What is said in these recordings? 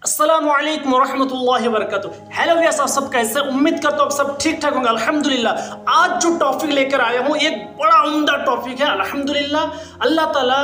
अस्सलामु अलैकुम वरहमतुल्लाहि वबरकातुहू। हेलो व्यास, आप सब कैसे? उम्मीद करता हूँ आप सब ठीक ठाक होंगे। अल्हम्दुलिल्लाह आज जो टॉपिक लेकर आया हूँ एक बड़ा उम्दा टॉपिक है। अल्हम्दुलिल्लाह अल्लाह ताला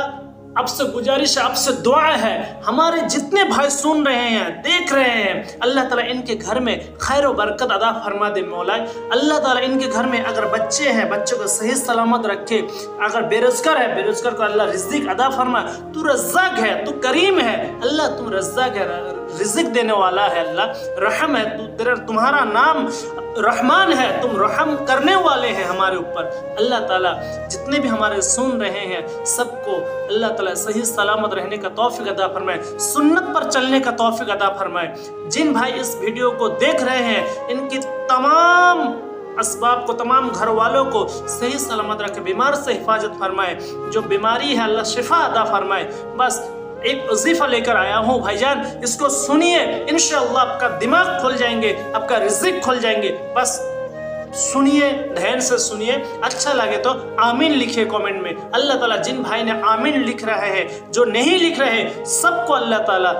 आपसे गुजारिश है, आपसे दुआ है, हमारे जितने भाई सुन रहे हैं देख रहे हैं, अल्लाह ताला इनके घर में खैर व बरकत अदा फरमा दे मौला। अल्लाह ताला इनके घर में अगर बच्चे हैं बच्चों को सही सलामत रखे, अगर बेरोजगार है बेरोजगार को अल्लाह रिज़्क़ अदा फरमा। तू रज़्ज़ाक़ है, तू करीम है अल्लाह, तुम रज़्ज़ाक़ है, रिज़्क़ देने वाला है अल्लाह, रहम है तू, तुम्हारा नाम रहमान है, तुम रहम करने वाले हैं हमारे ऊपर। अल्लाह ताला जितने भी हमारे सुन रहे हैं सबको अल्लाह ताला सही सलामत रहने का तौफीक अता फरमाए, सुन्नत पर चलने का तौफीक अता फरमाए। जिन भाई इस वीडियो को देख रहे हैं इनकी तमाम असबाब को, तमाम घर वालों को सही सलामत रखे, बीमार से हिफाजत फरमाए, जो बीमारी है अल्लाह शिफा अता फरमाए। बस एक वजीफा लेकर आया हूँ भाईजान, इसको सुनिए, इंशाअल्लाह आपका दिमाग खुल जाएंगे, आपका रिज़्क़ खुल जाएंगे। बस सुनिए, ध्यान से सुनिए, अच्छा लगे तो आमीन लिखिए कमेंट में। अल्लाह ताला जिन भाई ने आमीन लिख रहे हैं, जो नहीं लिख रहे सबको अल्लाह ताला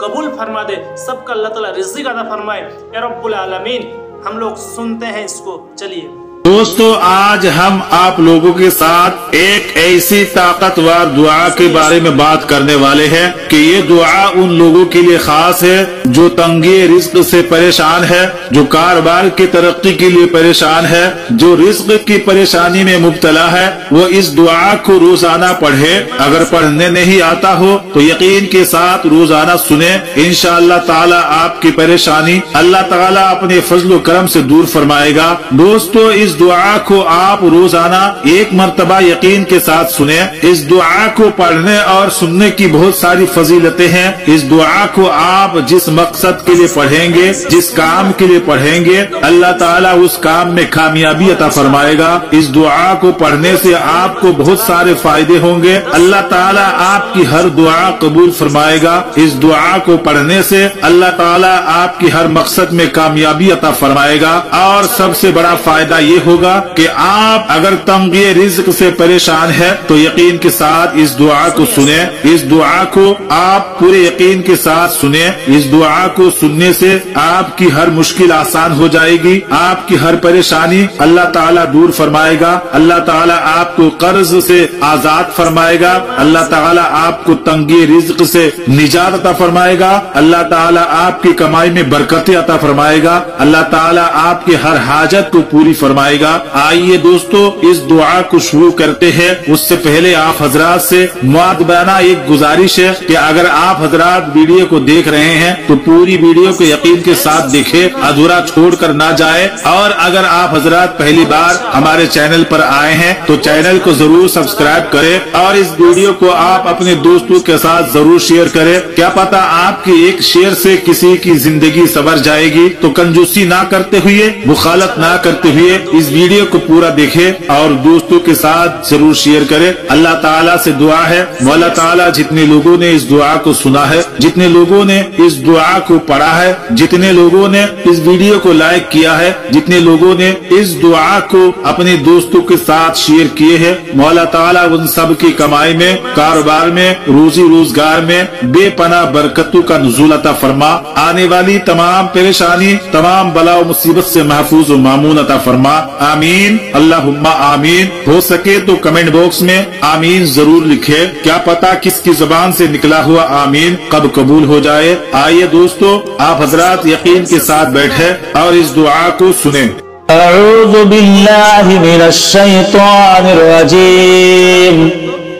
कबूल फरमा दे, सबका अल्लाह ताला रिज़्क़ अता फरमाए या रब्बुल आलमीन। हम लोग सुनते हैं इसको, चलिए दोस्तों, आज हम आप लोगों के साथ एक ऐसी ताकतवर दुआ के बारे में बात करने वाले हैं कि ये दुआ उन लोगों के लिए खास है जो तंगी रिज़्क़ से परेशान है, जो कारोबार की तरक्की के लिए परेशान है, जो रिज़्क़ की परेशानी में मुब्तला है, वो इस दुआ को रोजाना पढ़े। अगर पढ़ने नहीं आता हो तो यकीन के साथ रोजाना सुने, इंशाअल्लाह ताला आपकी परेशानी अल्लाह ताला अपने फजल करम से दूर फरमाएगा। दोस्तों, इस दुआ को आप रोजाना एक मर्तबा यकीन के साथ सुने। इस दुआ को पढ़ने और सुनने की बहुत सारी फजीलतें हैं। इस दुआ को आप जिस मकसद के लिए पढ़ेंगे, जिस काम के लिए पढ़ेंगे, अल्लाह ताला उस काम में कामयाबी अता फरमाएगा। इस दुआ को पढ़ने से आपको बहुत सारे फायदे होंगे, अल्लाह ताला आपकी हर दुआ कबूल फरमाएगा। इस दुआ को पढ़ने से अल्लाह ताला आपकी हर मकसद में कामयाबी अता फरमाएगा। और सबसे बड़ा फायदा ये होगा कि आप अगर तंगी रिज़्क़ से परेशान है तो यकीन के साथ इस दुआ को सुने। इस दुआ को आप पूरे यकीन के साथ सुने। इस दुआ को सुनने से आपकी हर मुश्किल आसान हो जाएगी, आपकी हर परेशानी अल्लाह ताला दूर फरमाएगा। अल्लाह ताला आपको कर्ज से आजाद फरमाएगा। अल्लाह ताला आपको तंगी रिज़्क़ से निजात अता फरमाएगा। अल्लाह ताला आपकी कमाई में बरकतें अता फरमाएगा। अल्लाह ताला आपके हर हाजत को पूरी फरमाएगा। आइए दोस्तों, इस दुआ को शुरू करते हैं। उससे पहले आप हजरात से मुआदबाना एक गुजारिश है कि अगर आप हजरात वीडियो को देख रहे हैं तो पूरी वीडियो को यकीन के साथ देखें, अधूरा छोड़कर ना जाए। और अगर आप हजरात पहली बार हमारे चैनल पर आए हैं तो चैनल को जरूर सब्सक्राइब करें और इस वीडियो को आप अपने दोस्तों के साथ जरूर शेयर करें। क्या पता आपकी एक शेयर से किसी की जिंदगी संवर जाएगी। तो कंजूसी ना करते हुए, मुखालत ना करते हुए इस वीडियो को पूरा देखें और दोस्तों के साथ जरूर शेयर करें। अल्लाह ताला से दुआ है, मौला ताला जितने लोगों ने इस दुआ को सुना है, जितने लोगों ने इस दुआ को पढ़ा है, जितने लोगों ने इस वीडियो को लाइक किया है, जितने लोगों ने इस दुआ को अपने दोस्तों के साथ शेयर किए हैं, मौला ताला उन सब की कमाई में, कारोबार में, रोजी रोजगार में बेपनाह बरकतों का नुज़ूल अता फरमा। आने वाली तमाम परेशानी, तमाम बला मुसीबत से महफूज और मामून अता फरमा। आमीन, अल्लाहुम्मा आमीन। हो सके तो कमेंट बॉक्स में आमीन जरूर लिखे, क्या पता किसकी जुबान से निकला हुआ आमीन कब कबूल हो जाए। आइए दोस्तों, आप हजरात यकीन के साथ बैठे और इस दुआ को सुने। अऊज़ु बिल्लाहि मिनश शैतानिर रजीम,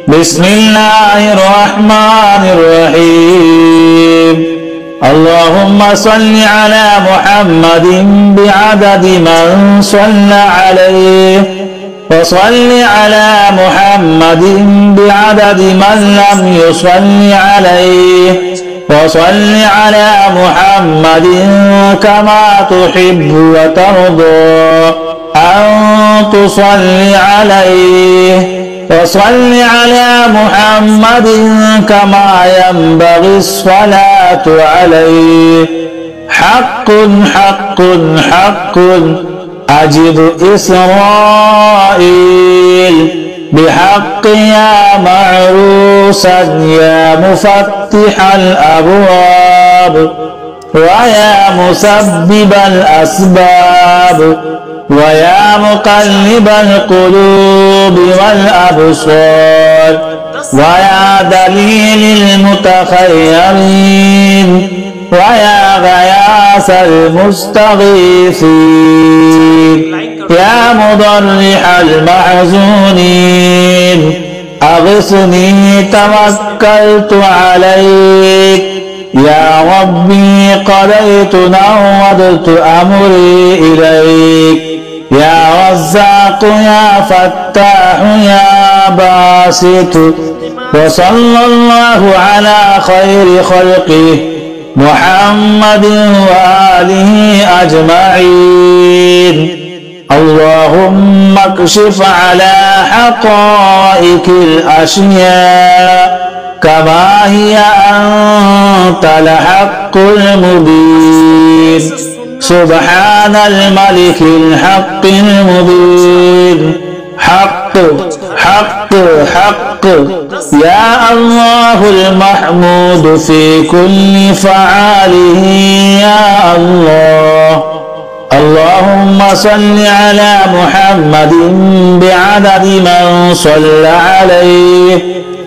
बिस्मिल्लाहिर रहमानिर रहीम। अल्लाहुम्मा सल्लि अला मुहम्मदिन बिअददि मन सल्ला अलैहि व सल्लि अला मुहम्मदिन बिअददि मन लम युसल्लि अलैहि व सल्लि अला मुहम्मदिन कमा तुहिब्बु व तर्दा अन तुसल्लि अलैहि وصل على محمد كما ينبغي الصلاة عليه حق حق حق أجب إسرائيل بحق يا معروسا يا مفتح الأبواب ويا مسبب الأسباب ويا مقلب القلوب والأبصار ويا دليل المتخيرين ويا غياث المستغيثين يا مضرح المحزونين أغثني توكلت عليك يا ربي قضيت نودت أمري إليك يا رزاق يا فتاح يا باسط وصلى الله على خير خلقه محمد وآله أجمعين. اللهم اكشف على حقائق الأشياء كما هي أنت الحق المبين. سبحان الملك الحق المبين. حق حق حق يا الله المحمود في كل فعاله يا الله. اللهم صل على محمد بعدد من صلى عليه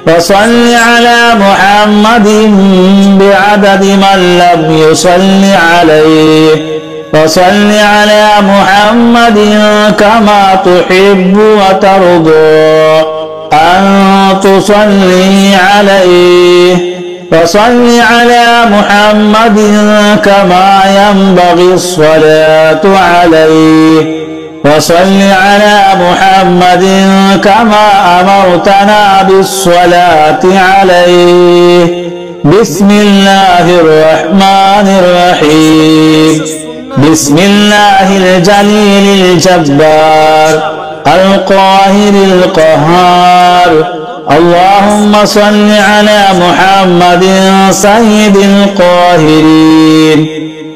وصل على محمد بعدد من لم يصل عليه وصل على محمد كما تحب وترضى أن تصلي عليه وصل على محمد كما ينبغي الصلاة عليه وصل على محمد كما أمرتنا بالصلاة عليه. بسم الله الرحمن الرحيم. بسم الله الجليل الجبار القاهر القهار. اللهم صل على محمد سيد القاهرين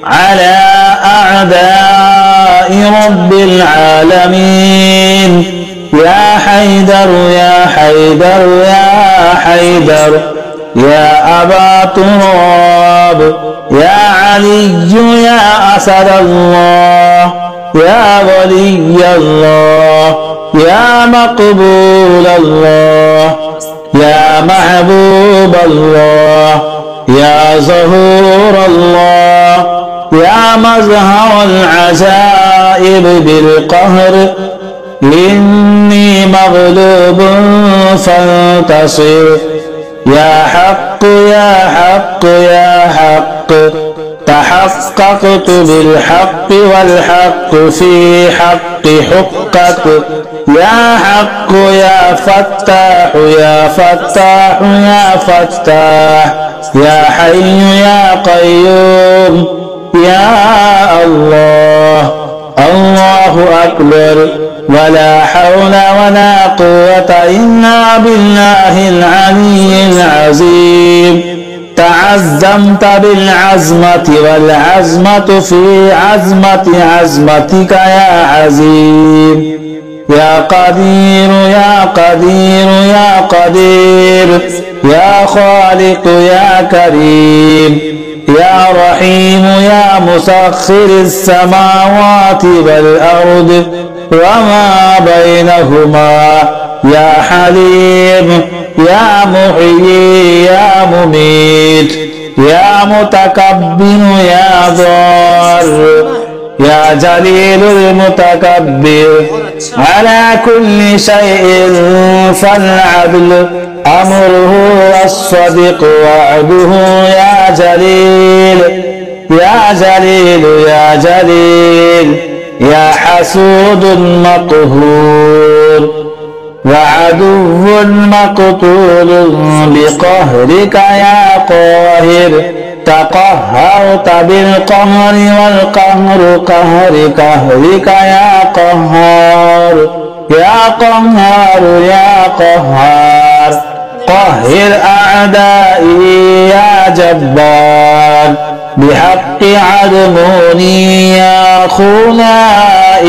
على أعداء رب العالمين. يا حيدر يا حيدر يا حيدر يا أبا تراب يا علي يا أسد الله يا ولي الله يا مقبول الله يا محبوب الله يا ظهور الله يا مظهر العجائب بالقهر. إني مغلوب فانتصر. يا حق يا حق يا حق تحققت بالحق والحق في حق حقك. يا حق يا فتاح يا فتاح يا فتاح يا حي يا قيوم يا الله. الله أكبر ولا حول ولا قوة إلا بالله العلي العظيم. تعزمت بالعزمة والعزمة في عزمة عزمتك يا عظيم. يا قدير يا قدير يا قدير يا خالق يا كريم يا رحيم يا مسخر السماوات والأرض وما بينهما يا حليم يا محيي يا مميت يا متكبر يا ضار يا جليل المتكبر على كل شيء فالعدل أمره والصدق وعده. يا جليل يا جليل يا جليل يا حسود مقهور وعدو مقتول بقهرك يا قاهر. تقهرت بالقهر والقهر قهر قهرك يا قهار يا قهار يا قهار. قهر أعدائي يا جبار بحق عدموني يا خنائل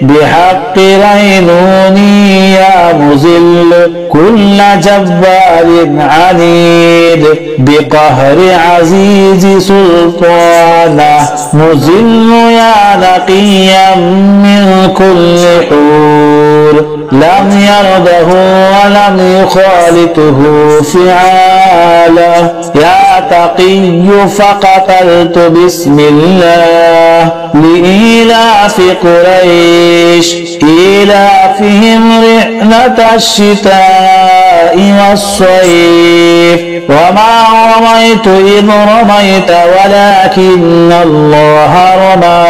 بحق رينوني يا مذل كل جبار عنيد بقهر عزيز سلطانه مذل يا نقيا من كل حور لم يرضه ولم يخالطه فعاله يا تقي فقتلت بسم الله لإيلاف قريش إيلافهم رحلة الشتاء والصيف وما رميت إذ رميت ولكن الله رمى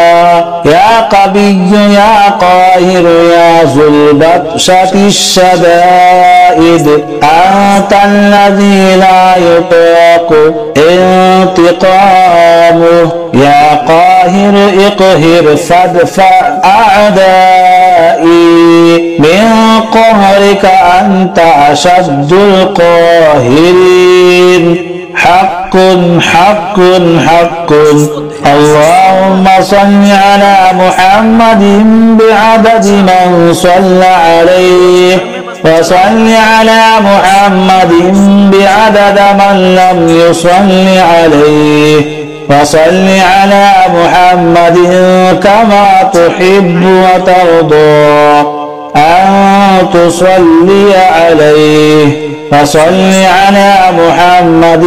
يا قوي يا قاهر يا ذو البطشة الشدائد أنت الذي لا يطاق انتقامه يا قاهر اقهر فادفع أعدائي من قهرك أنت أشد القاهرين حق حق حق اللهم صل على محمد بعدد من صلى عليه وصل على محمد بعدد من لم يصل عليه وصل على محمد كما تحب وترضى أن تصلي عليه وصل على محمد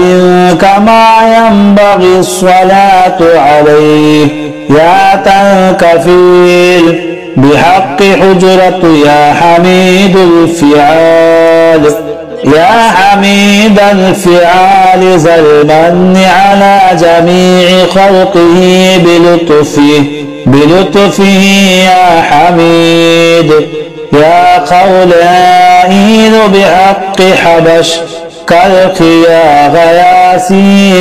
كما ينبغي الصلاة عليه يا تنكفيل بحق حجرة يا حميد الفعال يا حميد الفعال ذا المن على جميع خلقه بلطفه يا حميد يا قولائل بحق حبش كالق يا غياثي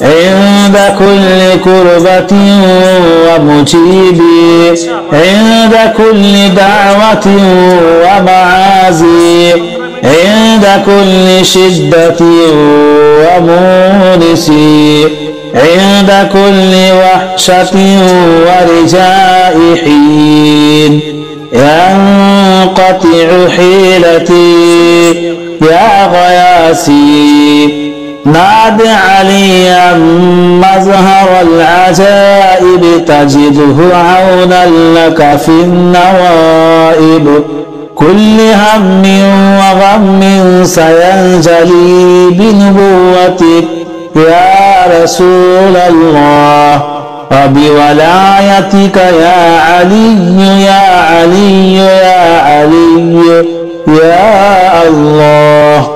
عند كل كربة ومجيبي عند كل دعوة ومعازي عند كل شدة ومونسي عند كل وحشة ورجاء حين ينقطع حيلتي يا غياسي ناد عليا مظهر العجائب تجده عونا لك في النوائب كل هم وغم سينجلي بنبوتك يا رسول الله وبولايتك يا علي يا علي يا علي يا الله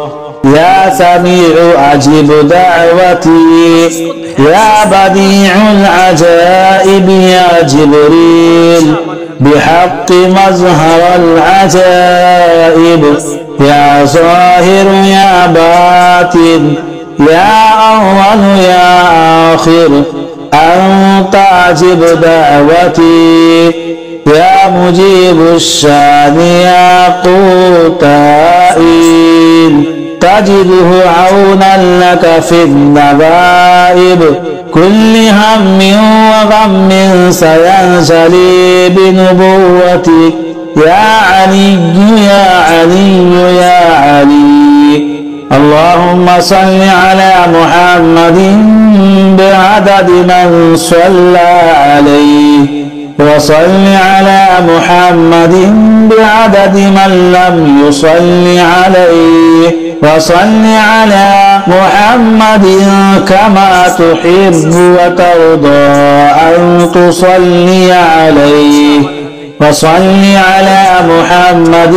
يا سميع أجب دعوتي يا بديع العجائب يا جبريل بحق مظهر العجائب يا ظاهر يا باطن يا أول يا آخر أنت أجب دعوتي يا مجيب الشان يا قوتائل تجده عونا لك في النبائب كل هم وغم سينجلي بنبوتك يا علي يا علي يا علي اللهم صل على محمد بعدد من صلى عليه وصل على محمد بعدد من لم يصل عليه وصل على محمد كما تحب وترضى أن تصلي عليه وصل على محمد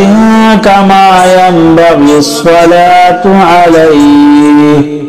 كما ينبغي الصلاة عليه